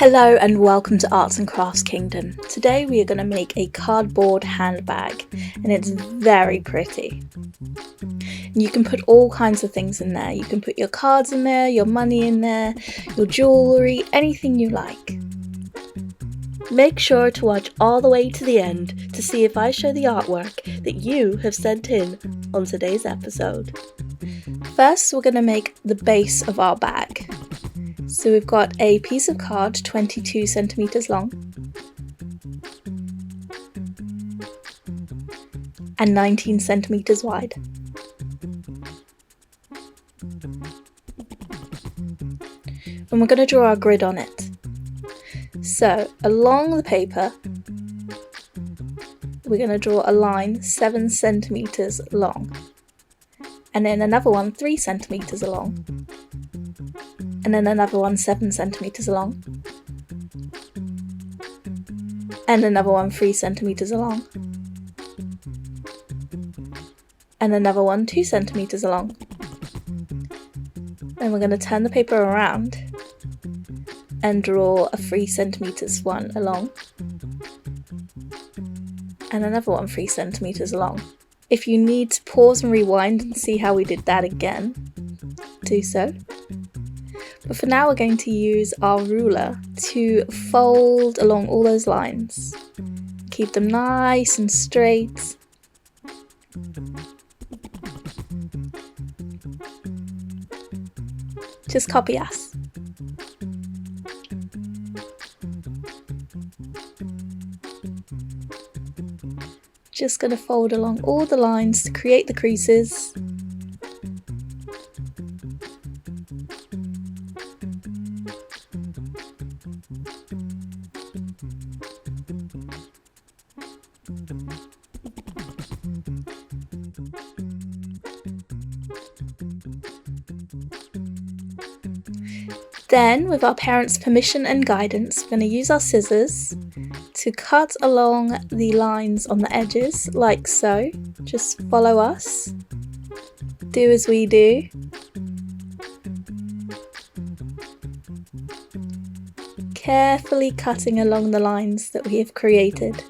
Hello and welcome to Arts and Crafts Kingdom. Today we are going to make a cardboard handbag and it's very pretty. You can put all kinds of things in there. You can put your cards in there, your money in there, your jewellery, anything you like. Make sure to watch all the way to the end to see if I show the artwork that you have sent in on today's episode. First we're going to make the base of our bag. So we've got a piece of card 22 centimeters long and 19 centimeters wide. And we're going to draw our grid on it. So along the paper we're going to draw a line 7 centimeters long and then another one 3 centimeters long. And then another one 7 centimeters long, and another one 3 centimeters long, and another one 2 centimeters long. Then we're going to turn the paper around and draw a 3 centimeters one along, and another one 3 centimeters long. If you need to pause and rewind and see how we did that again, do so. But for now we're going to use our ruler to fold along all those lines. Keep them nice and straight. Just copy us. Just going to fold along all the lines to create the creases. Then, with our parents' permission and guidance, we're going to use our scissors to cut along the lines on the edges, like so. Just follow us. Do as we do. Carefully cutting along the lines that we have created.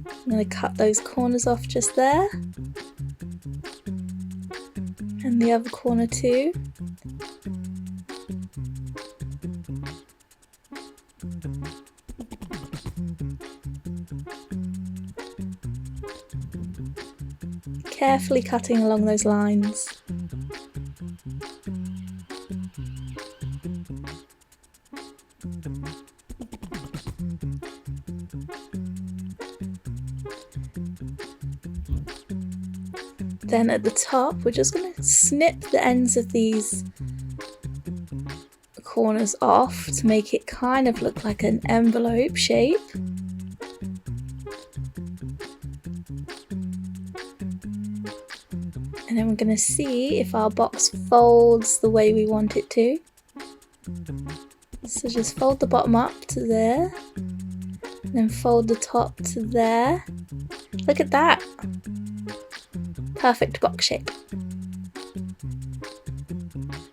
I'm going to cut those corners off just there. And the other corner too. Carefully cutting along those lines. Then at the top we're just going to snip the ends of these corners off to make it kind of look like an envelope shape. And then we're going to see if our box folds the way we want it to. So just fold the bottom up to there, and then fold the top to there. Look at that! Perfect box shape.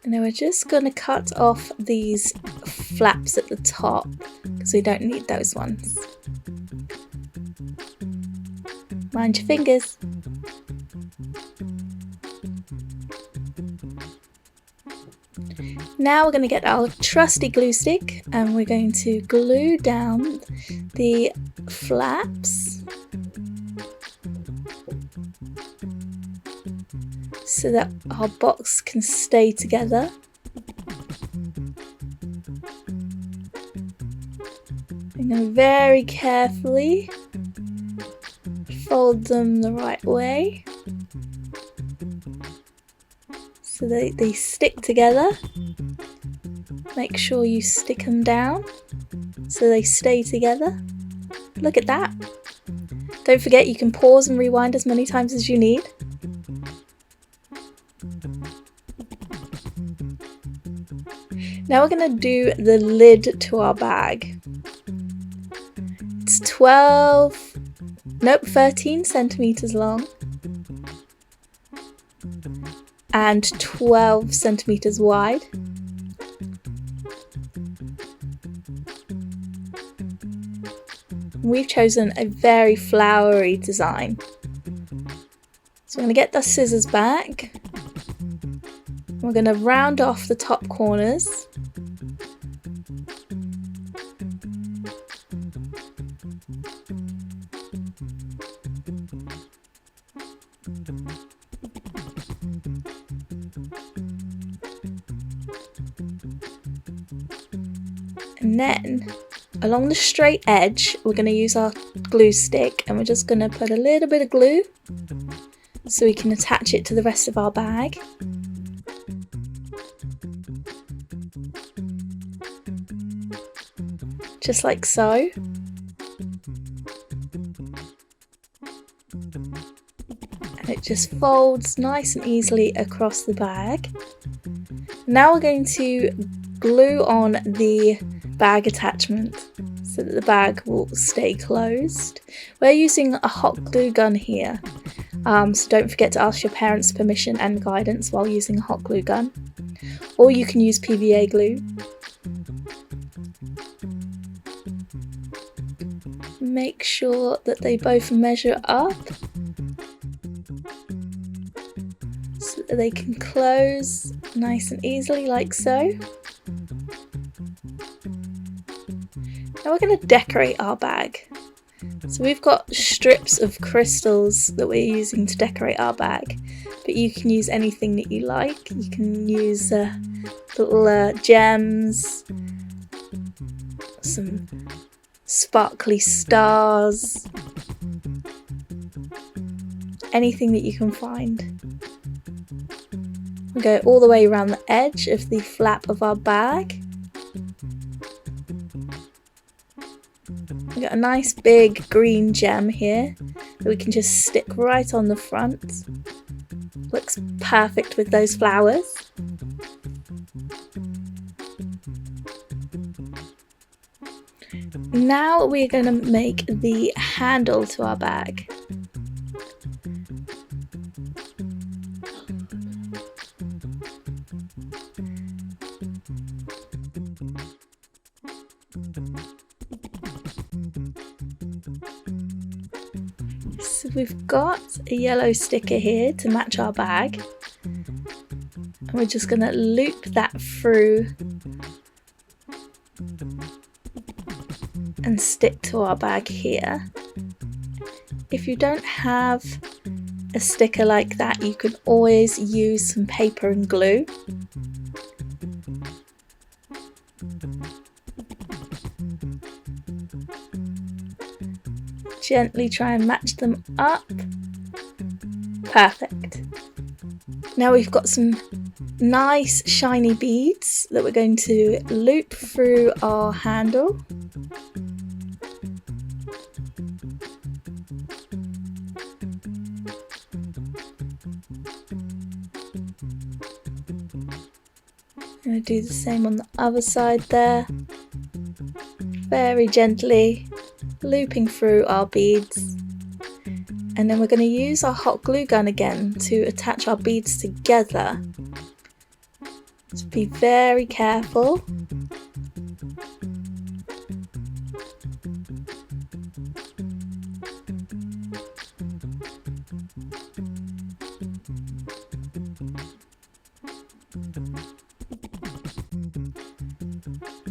And then we're just going to cut off these flaps at the top because we don't need those ones. Mind your fingers. Now we're going to get our trusty glue stick and we're going to glue down the flaps so that our box can stay together. I'm going to very carefully fold them the right way so they stick together. Make sure you stick them down so they stay together. Look at that. Don't forget you can pause and rewind as many times as you need. Now we're going to do the lid to our bag. It's 13 centimeters long and 12 centimeters wide. We've chosen a very flowery design. So I'm going to get the scissors back. We're going to round off the top corners. And then along the straight edge we're going to use our glue stick, and we're just going to put a little bit of glue so we can attach it to the rest of our bag. Just like so. And it just folds nice and easily across the bag. Now we're going to glue on the bag attachment so that the bag will stay closed. We're using a hot glue gun here, so don't forget to ask your parents' permission and guidance while using a hot glue gun, or you can use PVA glue. Make sure that they both measure up so that they can close nice and easily, like so. Now we're going to decorate our bag. So we've got strips of crystals that we're using to decorate our bag, but you can use anything that you like. You can use little gems, some sparkly stars, anything that you can find. We go all the way around the edge of the flap of our bag. We've got a nice big green gem here that we can just stick right on the front. Looks perfect with those flowers. Now we're going to make the handle to our bag. So we've got a yellow sticker here to match our bag, and we're just going to loop that through and stick to our bag here. If you don't have a sticker like that, you can always use some paper and glue. Gently try and match them up. Perfect. Now we've got some nice shiny beads that we're going to loop through our handle. I'm going to do the same on the other side there. Very gently looping through our beads, and then we're going to use our hot glue gun again to attach our beads together. Just be very careful.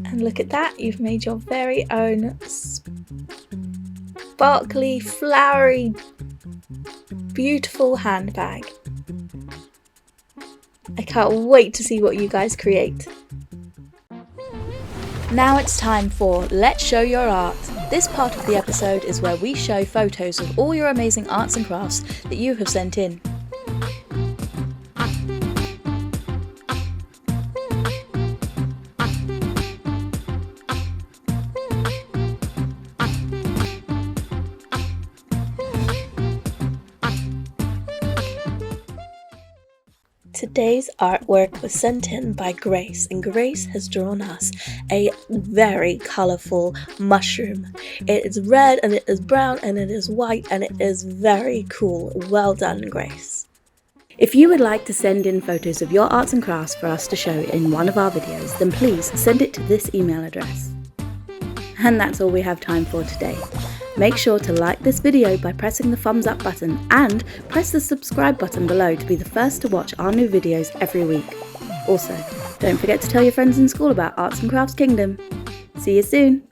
And look at that, you've made your very own sparkly, flowery, beautiful handbag. I can't wait to see what you guys create. Now it's time for Let's Show Your Art. This part of the episode is where we show photos of all your amazing arts and crafts that you have sent in. Today's artwork was sent in by Grace, and Grace has drawn us a very colourful mushroom. It is red and it is brown and it is white and it is very cool. Well done, Grace. If you would like to send in photos of your arts and crafts for us to show in one of our videos, then please send it to this email address. And that's all we have time for today. Make sure to like this video by pressing the thumbs up button and press the subscribe button below to be the first to watch our new videos every week. Also, don't forget to tell your friends in school about Arts and Crafts Kingdom. See you soon!